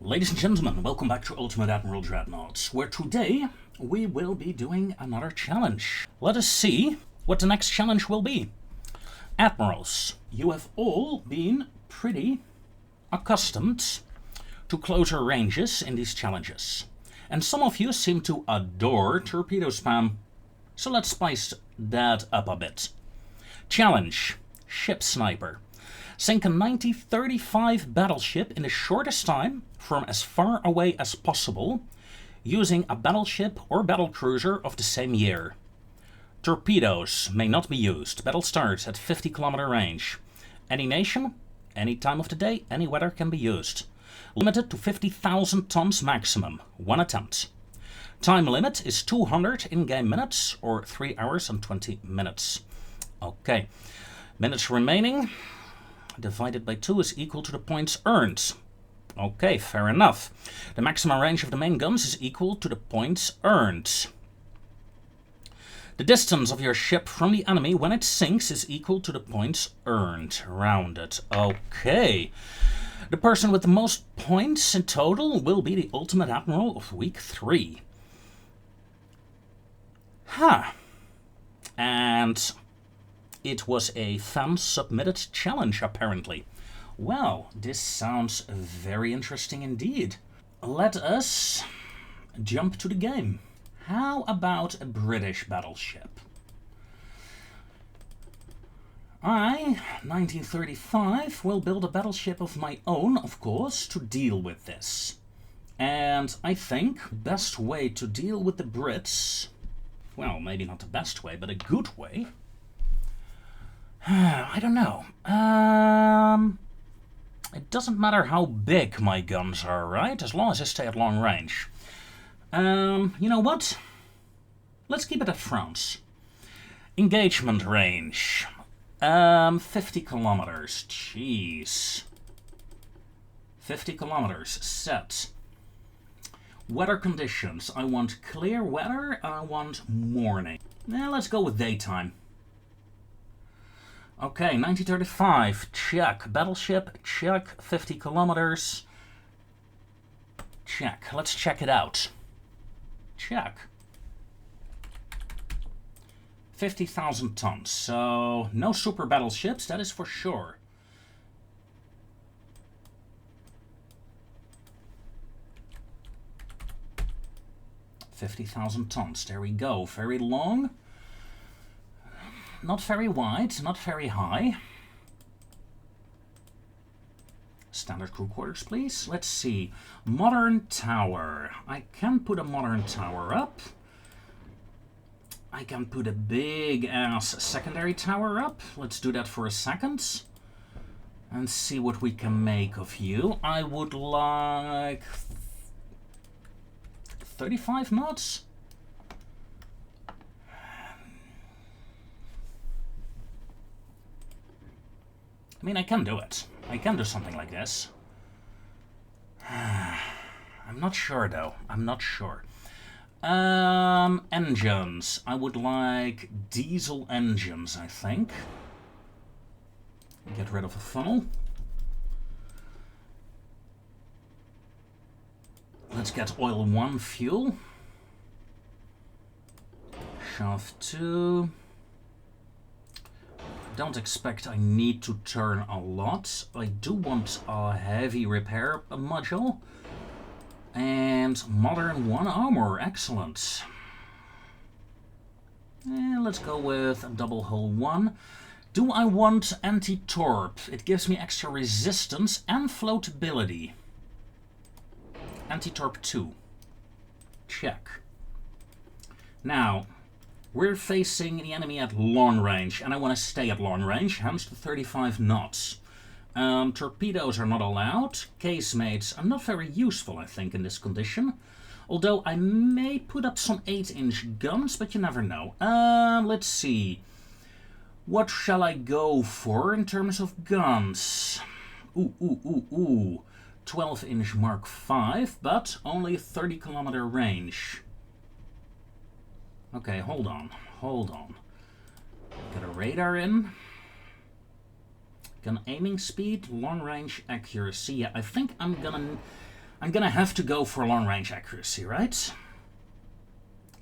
Ladies and gentlemen, welcome back to Ultimate Admiral Dreadnoughts, where today we will be doing another challenge. Let us see what the next challenge will be. Admirals, you have all been pretty accustomed to closer ranges in these challenges. And some of you seem to adore torpedo spam, so let's spice that up a bit. Challenge, Ship Sniper. Sink a 1935 battleship in the shortest time from as far away as possible using a battleship or battlecruiser of the same year. Torpedoes may not be used. Battle starts at 50-kilometer range. Any nation, any time of the day, any weather can be used. Limited to 50,000 tons maximum. One attempt. Time limit is 200 in-game minutes or 3 hours and 20 minutes. Okay. Minutes remaining divided by 2 is equal to the points earned. Okay, fair enough. The maximum range of the main guns is equal to the points earned. The distance of your ship from the enemy when it sinks is equal to the points earned. Rounded. Okay. The person with the most points in total will be the Ultimate Admiral of Week 3. And it was a fan-submitted challenge, apparently. Well, this sounds very interesting indeed. Let us jump to the game. How about a British battleship? I, 1935, will build a battleship of my own, of course, to deal with this. And I think the best way to deal with the Brits, well, maybe not the best way, but a good way, I don't know. It doesn't matter how big my guns are, right? As long as I stay at long range. You know what? Let's keep it at France. Engagement range. 50 kilometers. Jeez. 50 kilometers. Set. Weather conditions. I want clear weather and I want morning. Let's go with daytime. Okay, 1935, check. Battleship, check. 50 kilometers, check. Let's check it out. Check. 50,000 tons, so no super battleships, that is for sure. $50,000 tons, there we go. Very long. Not very wide, not very high. Standard crew quarters, please. Let's see. Modern tower. I can put a modern tower up. I can put a big-ass secondary tower up. Let's do that for a second. And see what we can make of you. I would like 35 knots. I mean, I can do it. I can do something like this. I'm not sure, though. I'm not sure. Engines. I would like diesel engines, I think. Get rid of a funnel. Let's get oil 1 fuel. Shaft 2. Don't expect I need to turn a lot. I do want a heavy repair module. And modern 1 armor, excellent. And let's go with a double hull 1. Do I want anti-torp? It gives me extra resistance and floatability. Anti-torp 2. Check. Now, we're facing the enemy at long range, and I want to stay at long range, hence the 35 knots. Torpedoes are not allowed. Casemates are not very useful, I think, in this condition. Although I may put up some 8-inch guns, but you never know. Let's see. What shall I go for in terms of guns? 12-inch Mark V, but only 30-kilometer range. Okay, hold on. Get a radar in. Gun aiming speed, long range accuracy. Yeah, I think I'm I'm gonna have to go for long-range accuracy, right?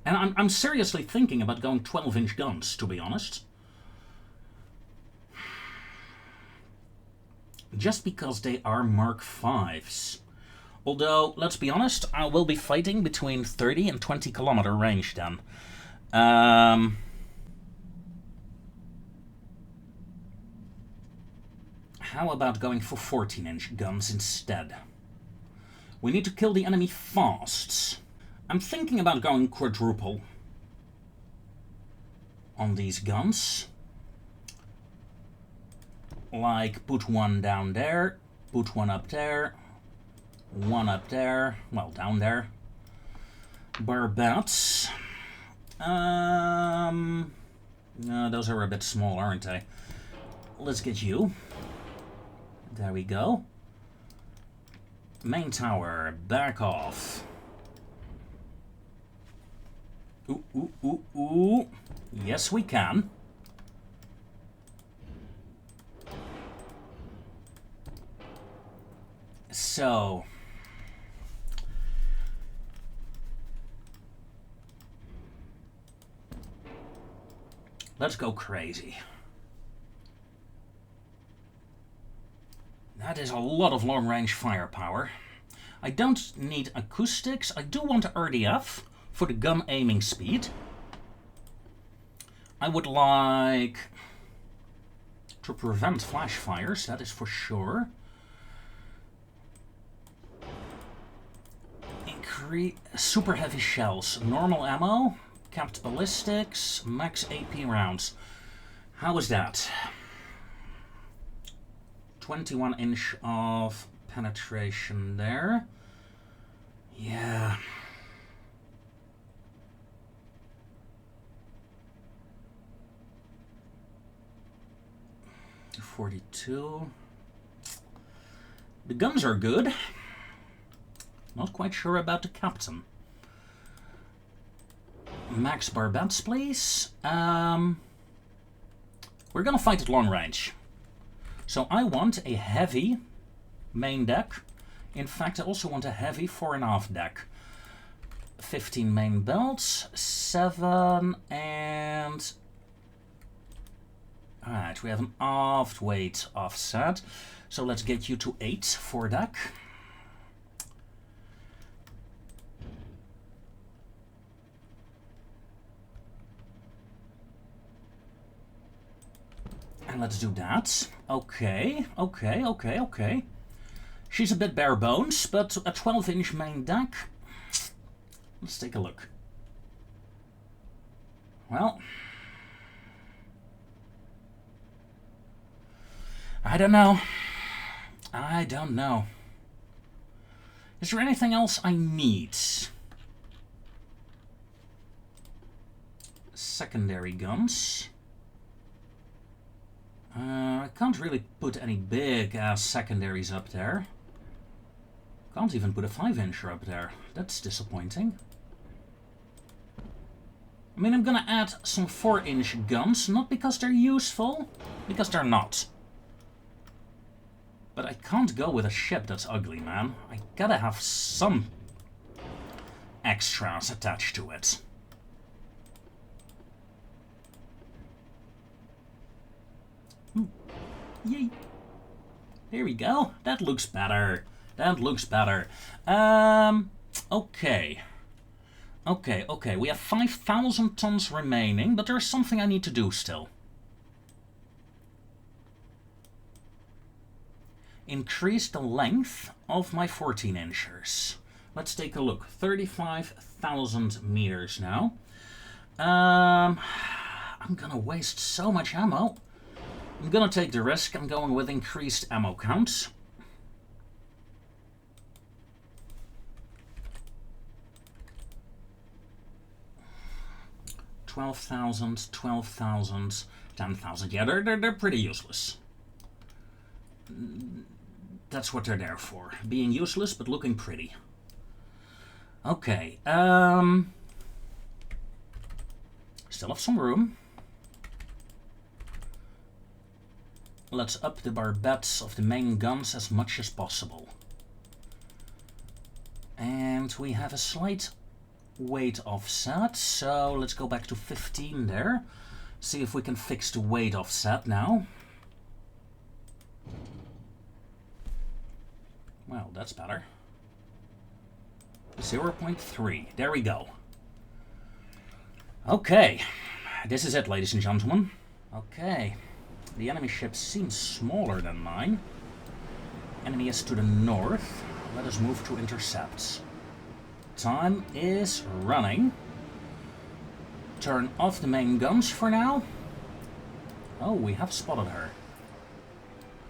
And I'm seriously thinking about going 12-inch guns, to be honest. Just because they are Mark 5s. Although, let's be honest, I will be fighting between 30 and 20 kilometer range then. How about going for 14-inch guns instead? We need to kill the enemy fast. I'm thinking about going quadruple on these guns. Like, put one down there, put one up there, one up there, well, down there. Barbettes. Those are a bit small, aren't they? Let's get you. There we go. Main tower, back off. Ooh, ooh, ooh, ooh. Yes, we can. So... let's go crazy. That is a lot of long-range firepower. I don't need acoustics. I do want RDF for the gun aiming speed. I would like to prevent flash fires, that is for sure. Increase super heavy shells, normal ammo, capped ballistics, max AP rounds. How is that? 21 inch of penetration there. Yeah. .42. The guns are good. Not quite sure about the captain. Max barbettes, please. We're gonna fight at long range. So I want a heavy main deck. In fact, I also want a heavy fore and aft deck. 15 main belts, 7 and... Alright, we have an aft weight offset. So let's get you to 8 fore deck. And let's do that. Okay, okay, okay, okay. She's a bit bare bones, but a 12-inch main deck. Let's take a look. Well, I don't know. I don't know. Is there anything else I need? Secondary guns. I can't really put any big ass secondaries up there. Can't even put a 5-incher up there. That's disappointing. I mean, I'm gonna add some 4-inch guns, not because they're useful, because they're not. But I can't go with a ship that's ugly, man. I gotta have some extras attached to it. Yay. There we go. That looks better. That looks better. Okay. Okay. We have 5,000 tons remaining, but there's something I need to do still. Increase the length of my 14-inchers. Let's take a look. 35,000 meters now. I'm gonna waste so much ammo. I'm gonna take the risk. I'm going with increased ammo counts. $12,000, 12,000, 10,000. Yeah, they're pretty useless. That's what they're there for. Being useless, but looking pretty. Okay. Still have some room. Let's up the barbettes of the main guns as much as possible. And we have a slight weight offset, so let's go back to 15 there. See if we can fix the weight offset now. Well, that's better. 0.3. There we go. Okay. This is it, ladies and gentlemen. Okay. The enemy ship seems smaller than mine. Enemy is to the north. Let us move to intercepts. Time is running. Turn off the main guns for now. Oh, we have spotted her.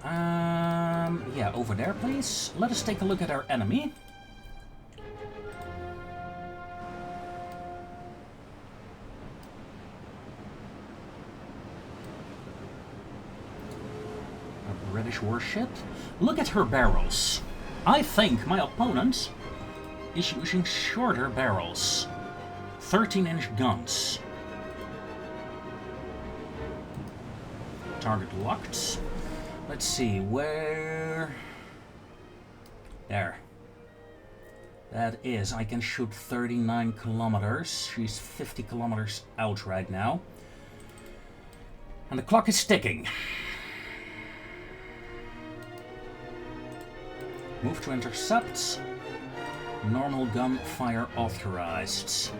Yeah, over there, please. Let us take a look at our enemy. A British warship. Look at her barrels. I think my opponent is using shorter barrels. 13-inch guns. Target locked. Let's see, where... There. That is, I can shoot 39 kilometers. She's 50 kilometers out right now. And the clock is ticking. Move to intercept. Normal gun fire authorized.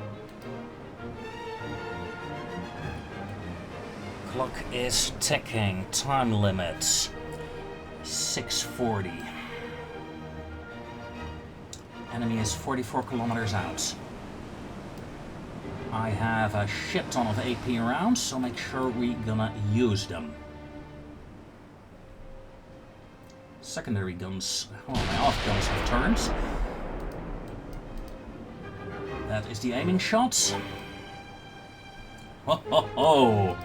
Clock is ticking. Time limit 6:40. Enemy is 44 kilometers out. I have a shit ton of AP rounds, so make sure we gonna use them. Secondary guns, well, my off guns have turned. That is the aiming shot. Ho ho ho!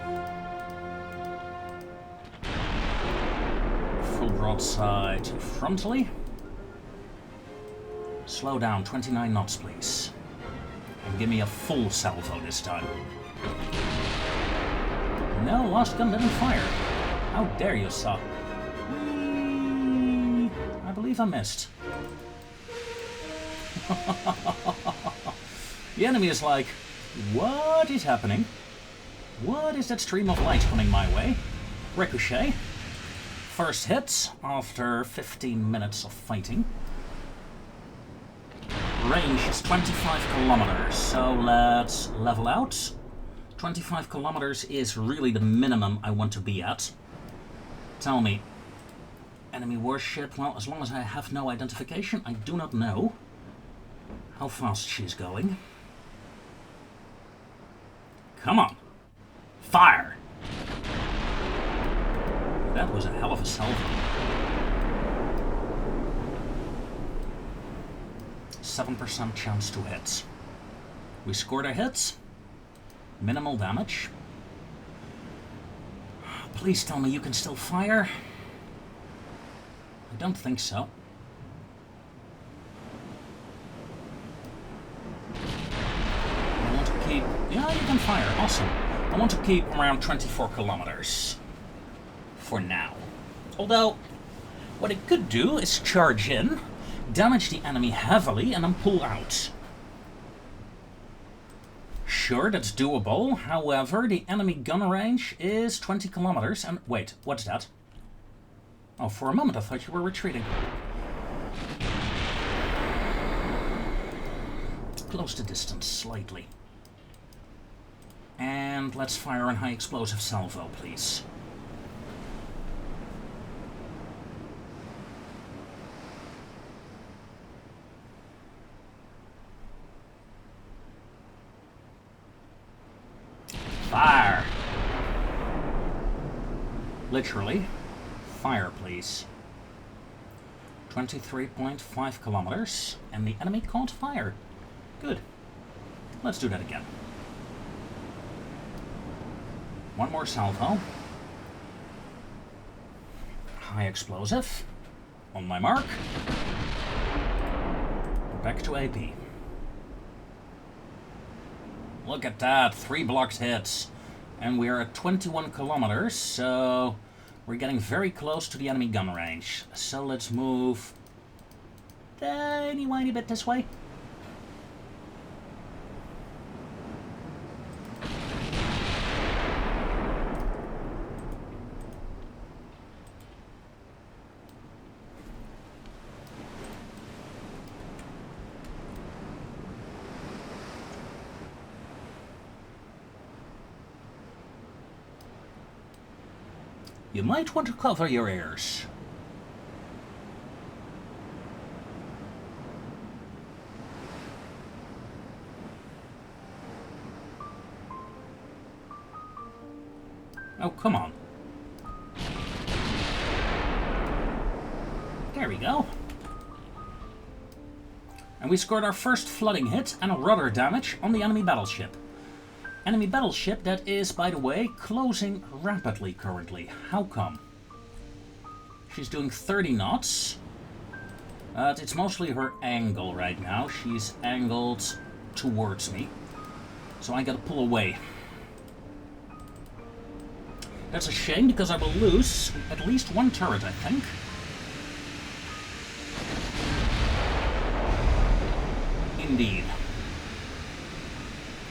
Full broadside frontally. Slow down, 29 knots, please. And give me a full salvo this time. No, last gun didn't fire. How dare you, sir? I believe I missed. The enemy is like, what is happening? What is that stream of light coming my way? Ricochet. First hit after 15 minutes of fighting. Range is 25 kilometers, so let's level out. 25 kilometers is really the minimum I want to be at. Tell me, enemy warship, well, as long as I have no identification, I do not know how fast she's going. Come on, fire! That was a hell of a salvo. 7% chance to hit. We scored a hit. Minimal damage. Please tell me you can still fire. I don't think so. I want to keep... Yeah, you can fire. Awesome. I want to keep around 24 kilometers. For now. Although, what it could do is charge in, damage the enemy heavily, and then pull out. Sure, that's doable. However, the enemy gun range is 20 kilometers. And wait, what's that? Oh, for a moment I thought you were retreating. Close the distance slightly. And let's fire a high explosive salvo, please. Fire! Literally. Fire, please. 23.5 kilometers, and the enemy caught fire. Good. Let's do that again. One more salvo. High explosive. On my mark. Back to AP. Look at that, 3 blocked hits. And we're at 21 kilometers, so we're getting very close to the enemy gun range. So let's move tiny whiny bit this way. You might want to cover your ears. Oh, come on. There we go. And we scored our first flooding hit and a rudder damage on the enemy battleship. Enemy battleship that is, by the way, closing rapidly currently. How come? She's doing 30 knots. It's mostly her angle right now. She's angled towards me. So I gotta pull away. That's a shame because I will lose at least one turret, I think. Indeed.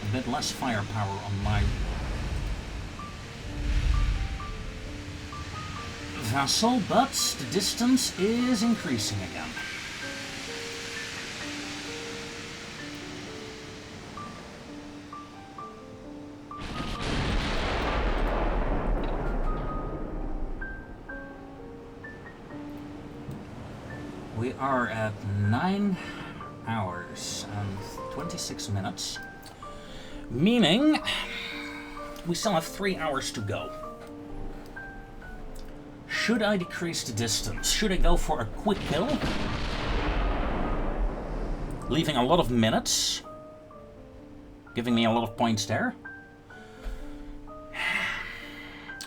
A bit less firepower on my vessel, but the distance is increasing again. We are at 9 hours and 26 minutes, meaning we still have 3 hours to go. Should I decrease the distance? Should I go for a quick kill? Leaving a lot of minutes, giving me a lot of points there.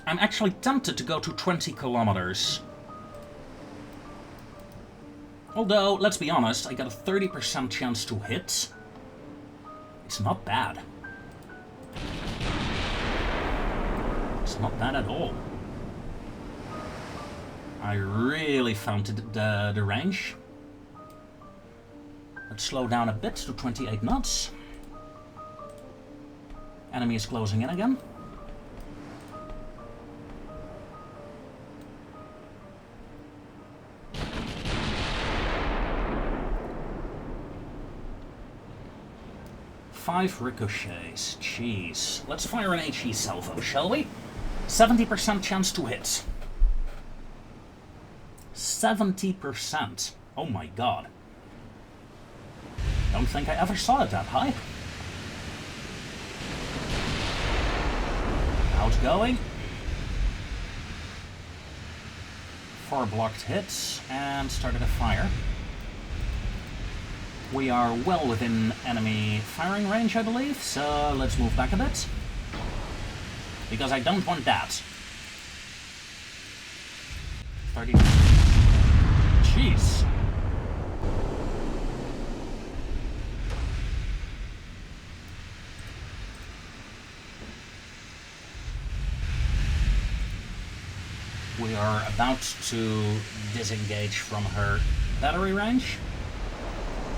I'm actually tempted to go to 20 kilometers. Although, let's be honest, I got a 30% chance to hit. It's not bad. It's not bad at all. I really found the range. Let's slow down a bit to 28 knots. Enemy is closing in again. Five ricochets. Jeez. Let's fire an HE salvo, shall we? 70% chance to hit. 70%. Oh my god. Don't think I ever saw it that high. Outgoing. 4 blocked hits and started a fire. We are well within enemy firing range, I believe, so let's move back a bit. Because I don't want that. 30. Jeez. We are about to disengage from her battery range.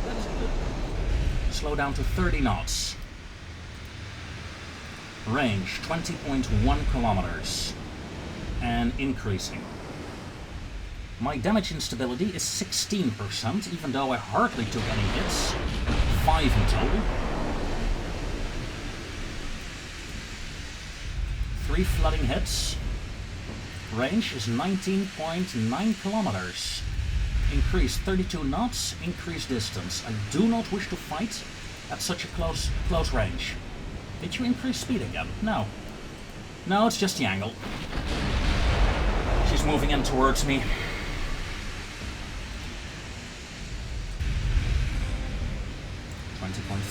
That is good. Slow down to 30 knots. Range 20.1 kilometers. And increasing. My damage instability is 16%, even though I hardly took any hits. 5 in total. 3 flooding hits. Range is 19.9 kilometers. Increase 32 knots, increase distance. I do not wish to fight at such a close range. Did you increase speed again? No. No, it's just the angle. She's moving in towards me.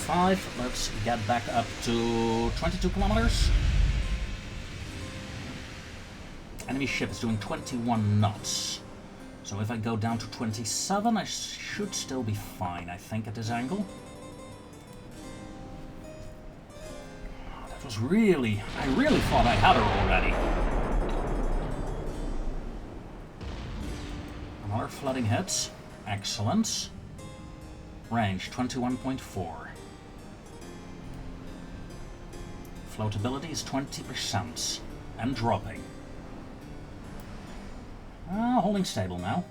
.5. Let's get back up to 22 kilometers. Enemy ship is doing 21 knots. So if I go down to 27, I should still be fine, I think, at this angle. That was really... I really thought I had her already. Another flooding hit. Excellent. Range 21.4. Floatability is 20%. And dropping. Holding stable now.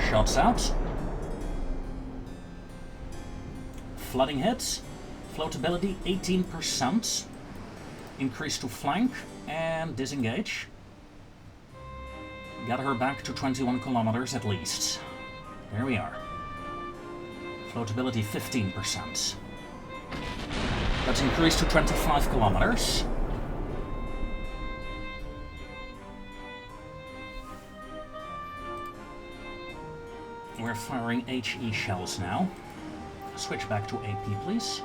Shots out. Flooding hits. Floatability 18%. Increase to flank and disengage. Get her back to 21 kilometers at least. There we are. Floatability 15%. Let's increase to 25 kilometers. We're firing HE shells now. Switch back to AP, please.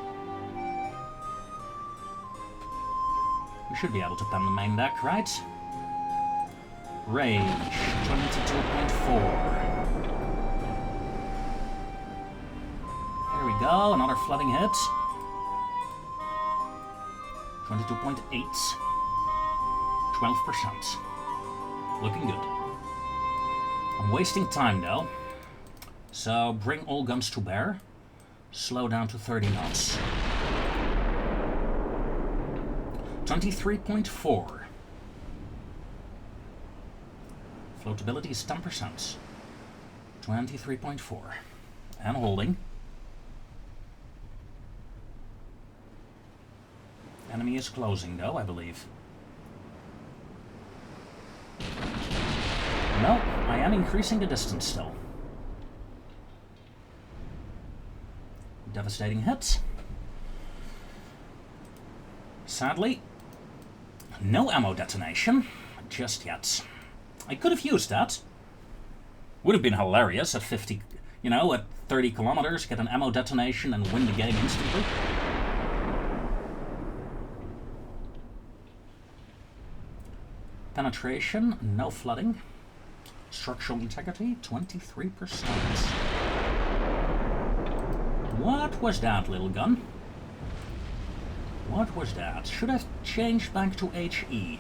We should be able to pen the main deck, right? Range 22.4. There we go, another flooding hit. 22.8. 12%. Looking good. I'm wasting time though. So bring all guns to bear. Slow down to 30 knots. 23.4. Floatability is 10%. 23.4. And holding. Enemy is closing though, I believe. No, I am increasing the distance still. Devastating hit. Sadly, no ammo detonation just yet. I could have used that. Would have been hilarious at 50, at 30 kilometers, get an ammo detonation and win the game instantly. Penetration, no flooding. Structural integrity, 23%. What was that, little gun? What was that? Should I change back to HE?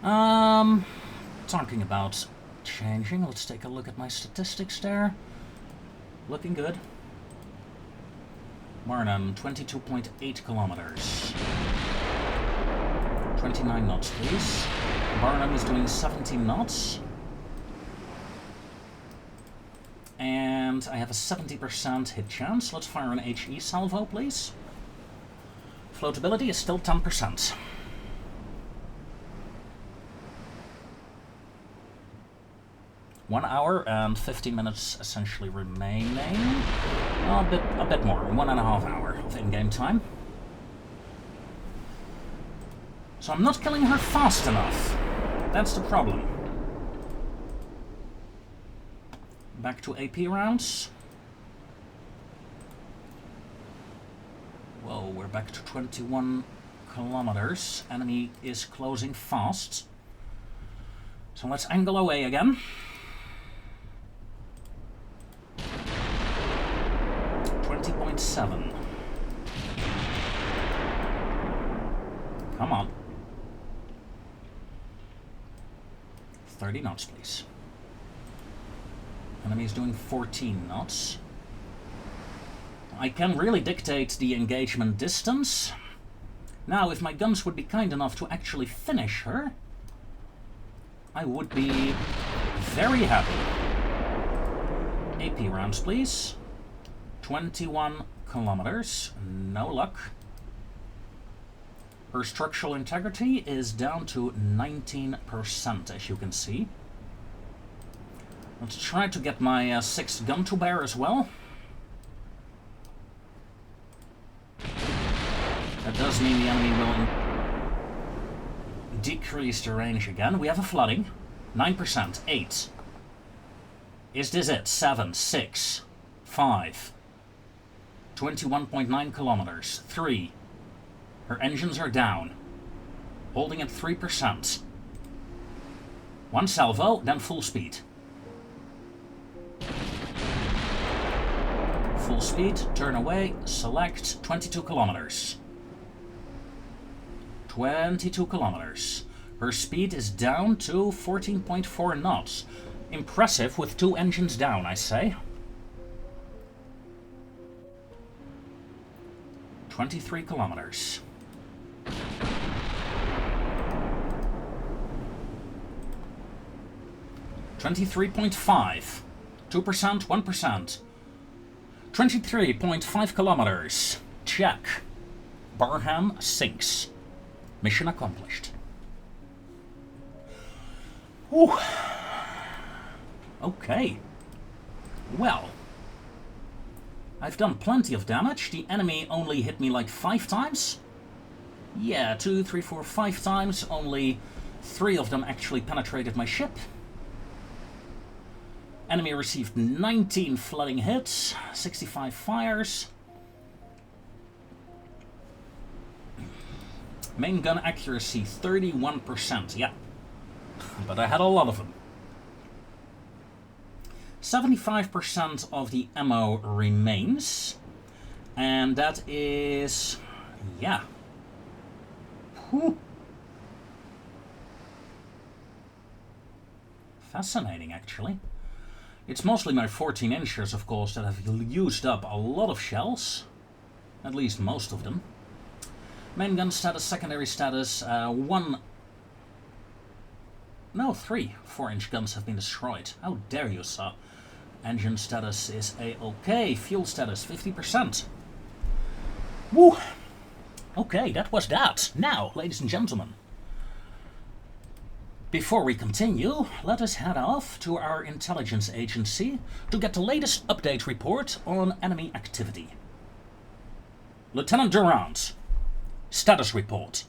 Talking about changing. Let's take a look at my statistics there. Looking good. Barnum, 22.8 kilometers. 29 knots, please. Barnum is doing 17 knots. And I have a 70% hit chance. Let's fire an HE salvo, please. Floatability is still 10%. One hour and 15 minutes essentially remaining. A bit more, 1.5 hours of in-game time. So I'm not killing her fast enough. That's the problem. Back to AP rounds. Whoa, we're back to 21 kilometers. Enemy is closing fast. So let's angle away again. 20.7. Come on. 30 knots, please. Enemy is doing 14 knots. I can really dictate the engagement distance. Now, if my guns would be kind enough to actually finish her, I would be very happy. AP rounds, please. 21 kilometers. No luck. Her structural integrity is down to 19%, as you can see. Let's try to get my 6th gun to bear as well. That does mean the enemy will decrease the range again. We have a flooding. 9%, 8. Is this it? 7, 6, 5. 21.9 kilometers. 3. Her engines are down. Holding at 3%. One salvo, then full speed. Full speed, turn away, select, 22 kilometers. 22 kilometers. Her speed is down to 14.4 knots. Impressive with 2 engines down, I say. 23 kilometers. $23.5. 2%, 1%. 23.5 kilometers. Check. Barham sinks. Mission accomplished. Ooh. Okay. Well, I've done plenty of damage. The enemy only hit me like 5 times. Yeah, 2, 3, 4, 5 times. Only 3 of them actually penetrated my ship. Enemy received 19 flooding hits, 65 fires. Main gun accuracy, 31%, yeah. But I had a lot of them. 75% of the ammo remains. And that is... yeah. Whew. Fascinating, actually. It's mostly my 14 inchers, of course, that have used up a lot of shells. At least most of them. Main gun status, secondary status, 3 4-inch guns have been destroyed. How dare you, sir? Engine status is A-OK. Fuel status, 50%. Woo! Okay, that was that. Now, ladies and gentlemen, before we continue, let us head off to our intelligence agency to get the latest update report on enemy activity. Lieutenant Durant, status report.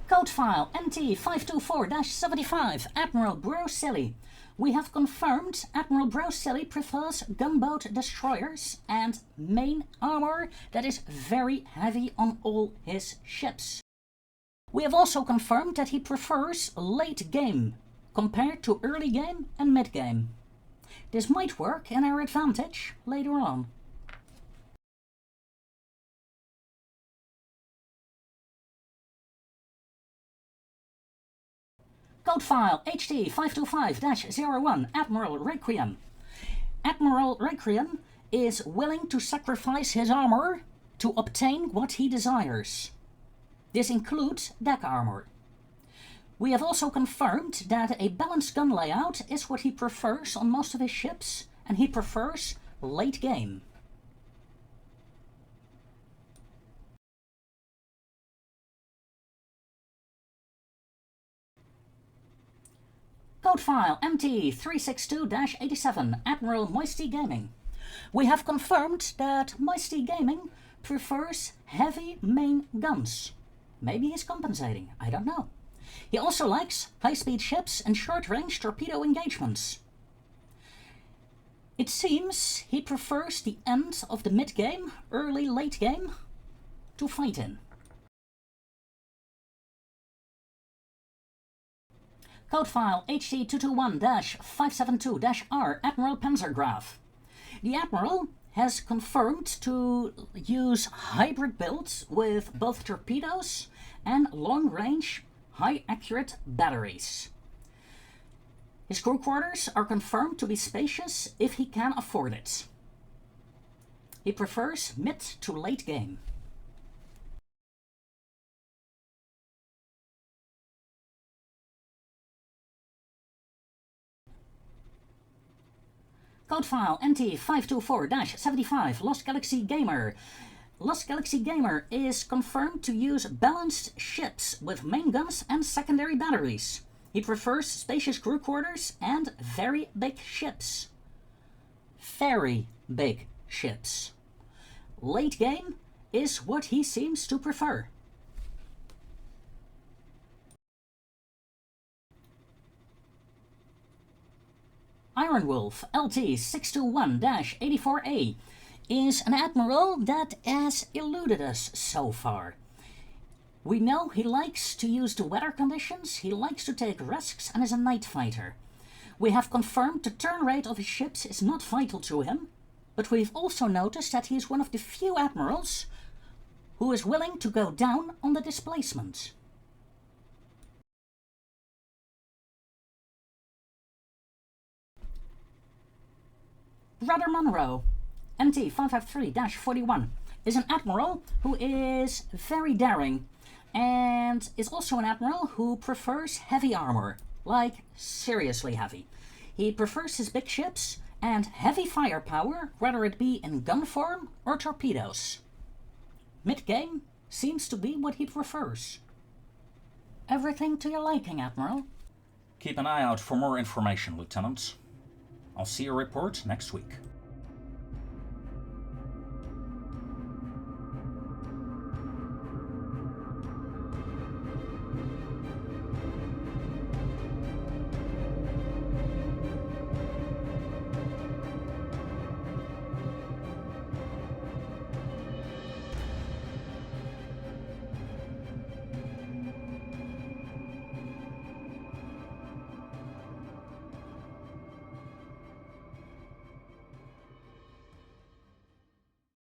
Code file MT524-75, Admiral Broselli. We have confirmed Admiral Broselli prefers gunboat destroyers and main armor that is very heavy on all his ships. We have also confirmed that he prefers late game compared to early game and mid game. This might work in our advantage later on. Code file HT525-01, Admiral Requiem. Admiral Requiem is willing to sacrifice his armor to obtain what he desires. This includes deck armor. We have also confirmed that a balanced gun layout is what he prefers on most of his ships, and he prefers late game. Code file MT362-87, Admiral Moisty Gaming. We have confirmed that Moisty Gaming prefers heavy main guns. Maybe he's compensating, I don't know. He also likes high-speed ships and short-range torpedo engagements. It seems he prefers the end of the mid-game, early late game, to fight in. Code file HT221-572-R, Admiral Panzergraf. The Admiral has confirmed to use hybrid builds with both torpedoes and long-range, high-accurate batteries. His crew quarters are confirmed to be spacious if he can afford it. He prefers mid to late game. Code file MT524-75, Lost Galaxy Gamer. Lost Galaxy Gamer is confirmed to use balanced ships with main guns and secondary batteries. He prefers spacious crew quarters and very big ships. Very big ships. Late game is what he seems to prefer. Iron Wolf LT621-84A is an admiral that has eluded us so far. We know he likes to use the weather conditions, he likes to take risks, and is a night fighter. We have confirmed the turn rate of his ships is not vital to him, but we've also noticed that he is one of the few admirals who is willing to go down on the displacement. Brother Monroe, MT553-41, is an admiral who is very daring and is also an admiral who prefers heavy armor, like seriously heavy. He prefers his big ships and heavy firepower, whether it be in gun form or torpedoes. Mid-game seems to be what he prefers. Everything to your liking, Admiral. Keep an eye out for more information, Lieutenant. I'll see your report next week.